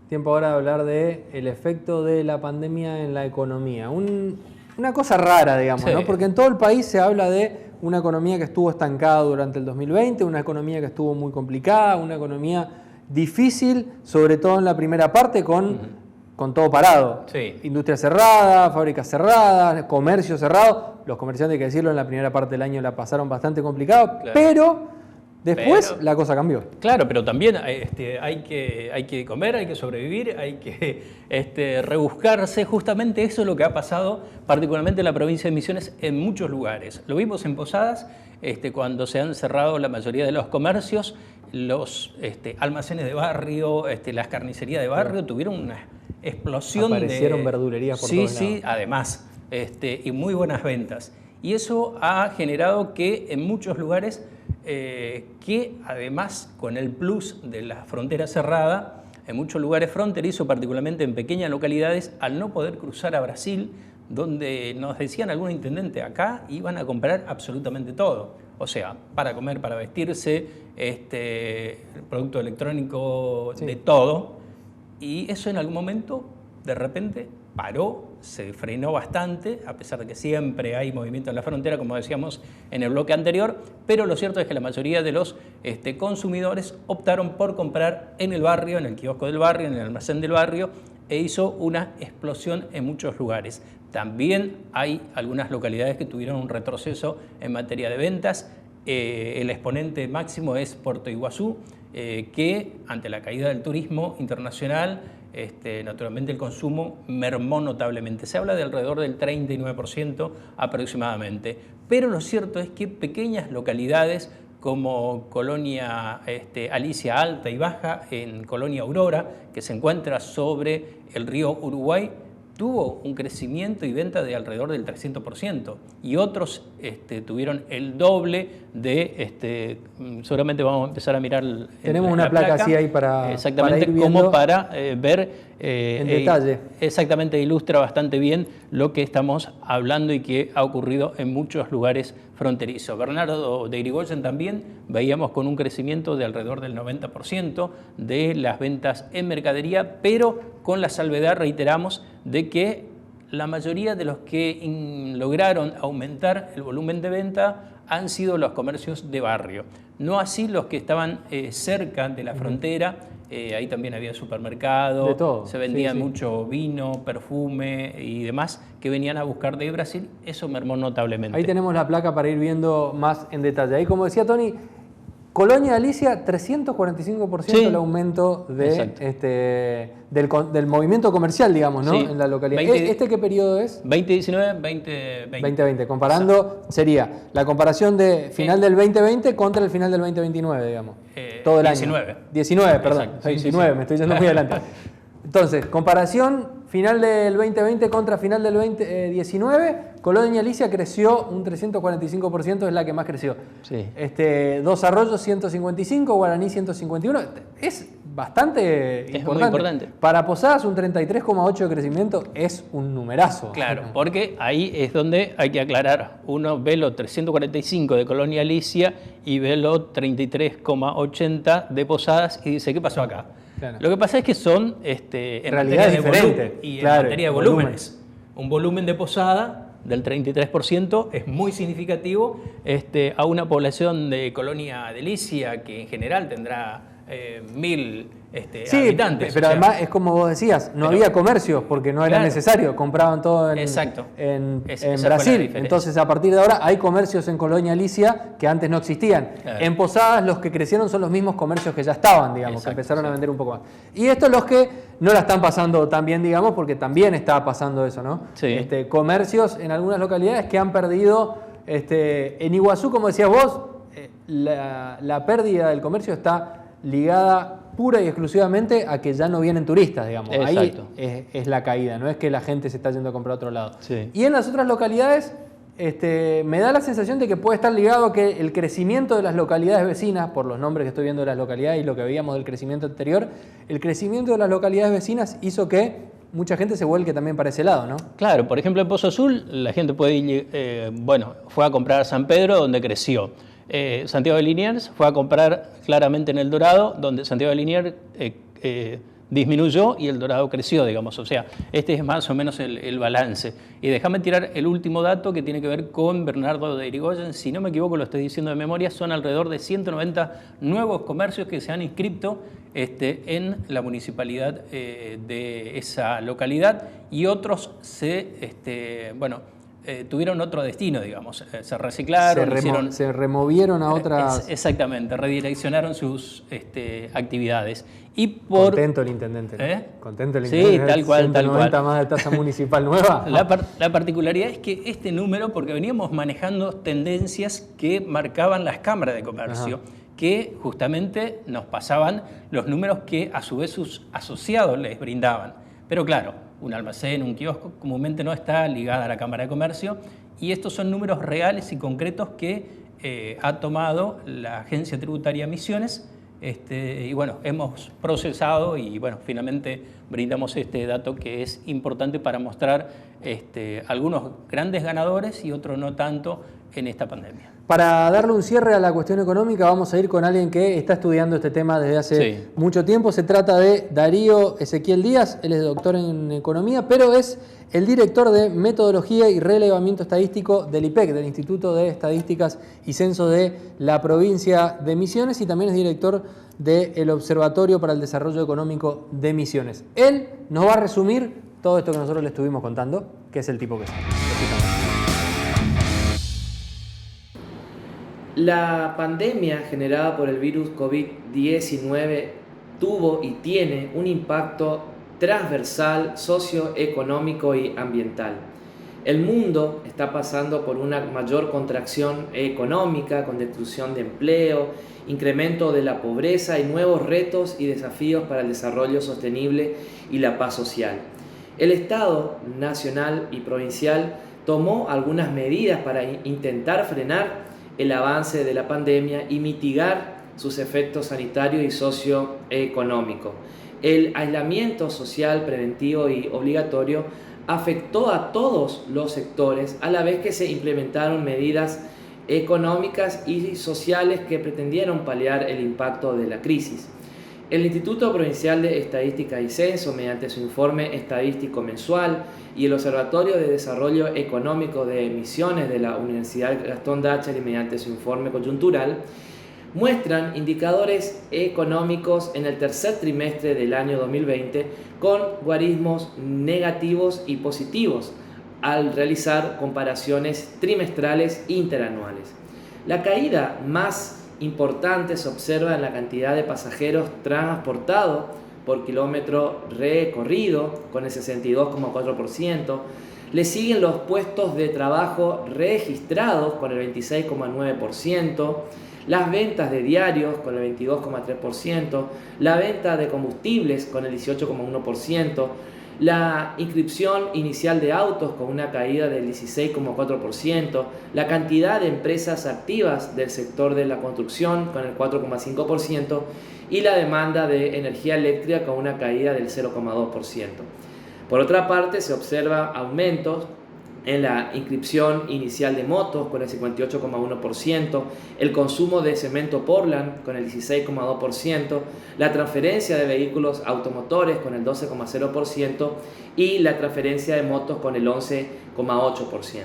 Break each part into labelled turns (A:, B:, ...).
A: tiempo ahora de hablar del efecto de la pandemia en la economía. Una cosa rara, digamos,
B: Sí.
A: ¿no? Porque en todo el país se habla de una economía que estuvo estancada durante el 2020, una economía que estuvo muy complicada, una economía difícil, sobre todo en la primera parte, con todo parado.
B: Sí.
A: Industria cerrada, fábricas cerradas, comercio cerrado. Los comerciantes, hay que decirlo, en la primera parte del año la pasaron bastante complicado,
B: Claro.
A: pero después la cosa cambió.
B: Claro, pero también hay que comer, hay que sobrevivir, hay que rebuscarse. Justamente eso es lo que ha pasado, particularmente en la provincia de Misiones, en muchos lugares. Lo vimos en Posadas, cuando se han cerrado la mayoría de los comercios, los almacenes de barrio, las carnicerías de barrio tuvieron una explosión.
A: Aparecieron verdulerías por todos lados.
B: Sí, además, y muy buenas ventas. Y eso ha generado que en muchos lugares, que además con el plus de la frontera cerrada, en muchos lugares fronterizos, particularmente en pequeñas localidades, al no poder cruzar a Brasil, donde nos decían algunos intendentes, acá iban a comprar absolutamente todo. O sea, para comer, para vestirse, producto electrónico, sí, de todo. Y eso en algún momento, de repente, paró, se frenó bastante, a pesar de que siempre hay movimiento en la frontera, como decíamos en el bloque anterior, pero lo cierto es que la mayoría de los consumidores optaron por comprar en el barrio, en el kiosco del barrio, en el almacén del barrio, e hizo una explosión en muchos lugares. También hay algunas localidades que tuvieron un retroceso en materia de ventas. El exponente máximo es Puerto Iguazú, que ante la caída del turismo internacional, naturalmente el consumo mermó notablemente. Se habla de alrededor del 39% aproximadamente. Pero lo cierto es que pequeñas localidades como Colonia Alicia Alta y Baja, en Colonia Aurora, que se encuentra sobre el río Uruguay, tuvo un crecimiento y venta de alrededor del 300%, y otros tuvieron el doble de, seguramente vamos a empezar a mirar
A: tenemos una placa así ahí para
B: exactamente,
A: para ir viendo
B: como para ver
A: en detalle.
B: Exactamente, ilustra bastante bien lo que estamos hablando y que ha ocurrido en muchos lugares fronterizos. Bernardo de Irigoyen también veíamos con un crecimiento de alrededor del 90% de las ventas en mercadería, pero con la salvedad, reiteramos, de que la mayoría de los que lograron aumentar el volumen de venta han sido los comercios de barrio. No así los que estaban cerca de la frontera. Ahí también había supermercado,
A: de todo.
B: Se vendía mucho vino, perfume y demás que venían a buscar de Brasil. Eso mermó notablemente.
A: Ahí tenemos la placa para ir viendo más en detalle. Ahí, como decía Tony, Colonia Alicia, 345% el aumento de, del movimiento comercial, digamos, ¿no?
B: Sí.
A: En la localidad. ¿Qué periodo es?
B: 2019, 2020.
A: 2020. Comparando, sería la comparación de final del 2020 contra el final del 2029, digamos. Todo el
B: 19.
A: año. 19, perdón.
B: Exacto.
A: 19, me estoy yendo muy adelante. Entonces, comparación final del 2020 contra final del 2019, Colonia Alicia creció un 345%, es la que más creció.
B: Sí.
A: Dos Arroyos 155, Guaraní 151, es bastante importante.
B: Muy importante.
A: Para Posadas un 33,8% de crecimiento es un numerazo.
B: Claro, porque ahí es donde hay que aclarar. Uno ve lo 345 de Colonia Alicia y ve lo 33,80 de Posadas y dice, ¿qué pasó acá? Claro. Lo que pasa es que son en realidad diferentes y en materia de volúmenes. Un volumen de Posada del 33% es muy significativo a una población de Colonia Alicia que en general tendrá 1000 habitantes.
A: Pero además es como vos decías, no había comercios porque no era necesario, compraban todo en Brasil. Entonces a partir de ahora hay comercios en Colonia Alicia que antes no existían. Claro. En Posadas los que crecieron son los mismos comercios que ya estaban, digamos, que empezaron a vender un poco más. Y estos los que no la están pasando tan bien, digamos, porque también está pasando eso, ¿no?
B: Sí.
A: Comercios en algunas localidades que han perdido, en Iguazú, como decías vos, la pérdida del comercio está ligada pura y exclusivamente a que ya no vienen turistas, digamos.
B: Exacto.
A: Ahí es la caída, no es que la gente se está yendo a comprar a otro lado.
B: Sí.
A: Y en las otras localidades, me da la sensación de que puede estar ligado a que el crecimiento de las localidades vecinas, por los nombres que estoy viendo de las localidades y lo que veíamos del crecimiento anterior, el crecimiento de las localidades vecinas hizo que mucha gente se vuelque también para ese lado, ¿no?
B: Claro, por ejemplo en Pozo Azul la gente puede ir, fue a comprar a San Pedro donde creció. Santiago de Liniers fue a comprar claramente en El Dorado, donde Santiago de Liniers disminuyó y El Dorado creció, digamos. O sea, este es más o menos el balance. Y déjame tirar el último dato que tiene que ver con Bernardo de Irigoyen. Si no me equivoco, lo estoy diciendo de memoria, son alrededor de 190 nuevos comercios que se han inscrito en la municipalidad de esa localidad, y otros tuvieron otro destino, digamos. Se reciclaron,
A: se removieron a otras...
B: Exactamente, redireccionaron sus actividades.
A: Contento el intendente, ¿no? Contento el intendente.
B: Sí, tal cual, tal cual.
A: 190 más de tasa municipal nueva.
B: La particularidad es que este número, porque veníamos manejando tendencias que marcaban las cámaras de comercio, que justamente nos pasaban los números que a su vez sus asociados les brindaban. Pero claro, un almacén, un kiosco, comúnmente no está ligada a la Cámara de Comercio, y estos son números reales y concretos que ha tomado la Agencia Tributaria Misiones, y bueno, hemos procesado y bueno, finalmente brindamos este dato que es importante para mostrar algunos grandes ganadores y otros no tanto en esta pandemia.
A: Para darle un cierre a la cuestión económica, vamos a ir con alguien que está estudiando este tema desde hace mucho tiempo. Se trata de Darío Ezequiel Díaz. Él es doctor en economía, pero es el director de metodología y relevamiento estadístico del IPEC, del Instituto de Estadísticas y Censo de la provincia de Misiones, y también es director del Observatorio para el Desarrollo Económico de Misiones. Él nos va a resumir todo esto que nosotros le estuvimos contando, que es el tipo que es.
C: La pandemia generada por el virus COVID-19 tuvo y tiene un impacto transversal, socioeconómico y ambiental. El mundo está pasando por una mayor contracción económica, con destrucción de empleo, incremento de la pobreza y nuevos retos y desafíos para el desarrollo sostenible y la paz social. El Estado nacional y provincial tomó algunas medidas para intentar frenar el avance de la pandemia y mitigar sus efectos sanitarios y socioeconómicos. El aislamiento social preventivo y obligatorio afectó a todos los sectores, a la vez que se implementaron medidas económicas y sociales que pretendieron paliar el impacto de la crisis. El Instituto Provincial de Estadística y Censo, mediante su informe estadístico mensual, y el Observatorio de Desarrollo Económico de Misiones de la Universidad Gastón Dáchar, y mediante su informe coyuntural, muestran indicadores económicos en el tercer trimestre del año 2020 con guarismos negativos y positivos al realizar comparaciones trimestrales interanuales. La caída más importante se observa en la cantidad de pasajeros transportados por kilómetro recorrido, con el 62,4%. Le siguen los puestos de trabajo registrados, con el 26,9%, las ventas de diarios, con el 22,3%, la venta de combustibles, con el 18,1%, la inscripción inicial de autos, con una caída del 16,4%, la cantidad de empresas activas del sector de la construcción, con el 4,5%, y la demanda de energía eléctrica, con una caída del 0,2%. Por otra parte, se observa aumentos en la inscripción inicial de motos, con el 58,1%, el consumo de cemento Portland, con el 16,2%, la transferencia de vehículos automotores, con el 12,0%, y la transferencia de motos, con el 11,8%.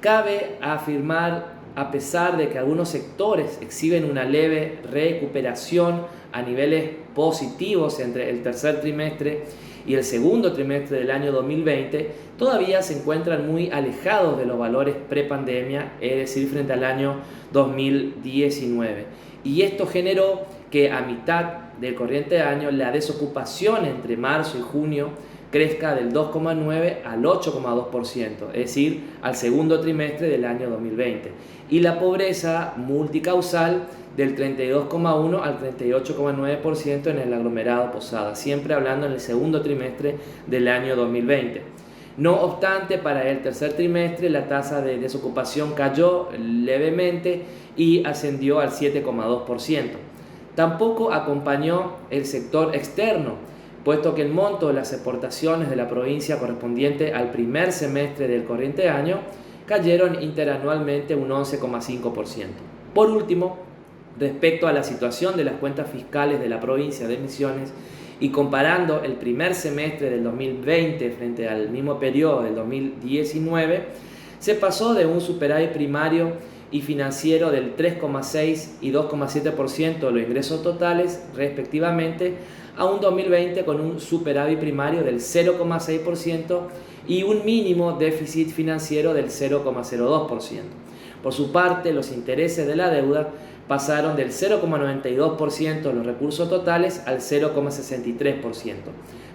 C: Cabe afirmar, a pesar de que algunos sectores exhiben una leve recuperación a niveles positivos entre el tercer trimestre y el segundo trimestre del año 2020, todavía se encuentran muy alejados de los valores prepandemia, es decir, frente al año 2019. Y esto generó que a mitad del corriente año la desocupación entre marzo y junio crezca del 2,9 al 8,2%, es decir, al segundo trimestre del año 2020. Y la pobreza multicausal del 32,1 al 38,9% en el aglomerado Posada, siempre hablando en el segundo trimestre del año 2020. No obstante, para el tercer trimestre la tasa de desocupación cayó levemente y ascendió al 7,2%. Tampoco acompañó el sector externo, puesto que el monto de las exportaciones de la provincia correspondiente al primer semestre del corriente año cayeron interanualmente un 11,5%. Por último, respecto a la situación de las cuentas fiscales de la provincia de Misiones, Y comparando el primer semestre del 2020 frente al mismo periodo del 2019, se pasó de un superávit primario y financiero del 3,6 y 2,7% de los ingresos totales respectivamente a un 2020 con un superávit primario del 0,6% y un mínimo déficit financiero del 0,02%. Por su parte, los intereses de la deuda pasaron del 0,92% de los recursos totales al 0,63%.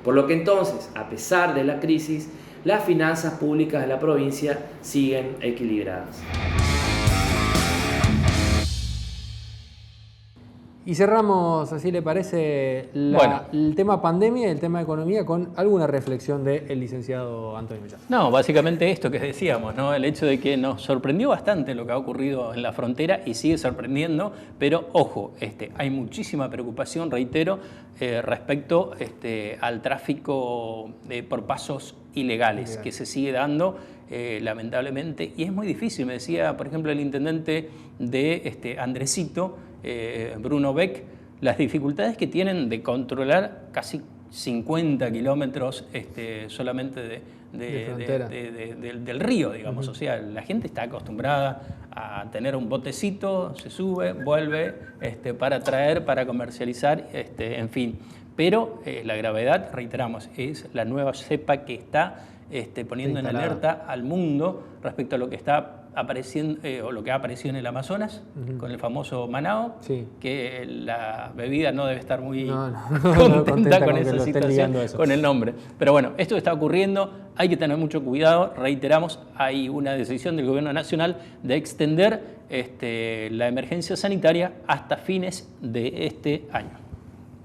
C: Por lo que entonces, a pesar de la crisis, las finanzas públicas de la provincia siguen equilibradas.
A: Y cerramos, así le parece, el tema pandemia y el tema economía con alguna reflexión del licenciado Antonio Millán.
B: No, básicamente esto que decíamos, ¿no? El hecho de que nos sorprendió bastante lo que ha ocurrido en la frontera y sigue sorprendiendo, pero ojo, hay muchísima preocupación, reitero, respecto al tráfico por pasos ilegales que se sigue dando lamentablemente, y es muy difícil. Me decía, por ejemplo, el intendente de Andresito, Bruno Beck, las dificultades que tienen de controlar casi 50 kilómetros solamente del río, digamos. O sea, la gente está acostumbrada a tener un botecito, se sube, vuelve para traer, para comercializar, en fin. Pero la gravedad, reiteramos, es la nueva cepa que está poniendo en alerta al mundo respecto a lo que está apareciendo o lo que ha aparecido en el Amazonas con el famoso Manao, que la bebida no debe estar muy contenta con esa situación, con el nombre. Pero bueno, esto está ocurriendo, hay que tener mucho cuidado. Reiteramos, hay una decisión del Gobierno Nacional de extender la emergencia sanitaria hasta fines de este año.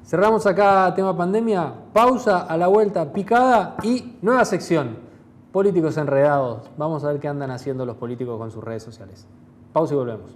A: Cerramos acá tema pandemia, pausa, a la vuelta picada y nueva sección. Políticos enredados. Vamos a ver qué andan haciendo los políticos con sus redes sociales. Pausa y volvemos.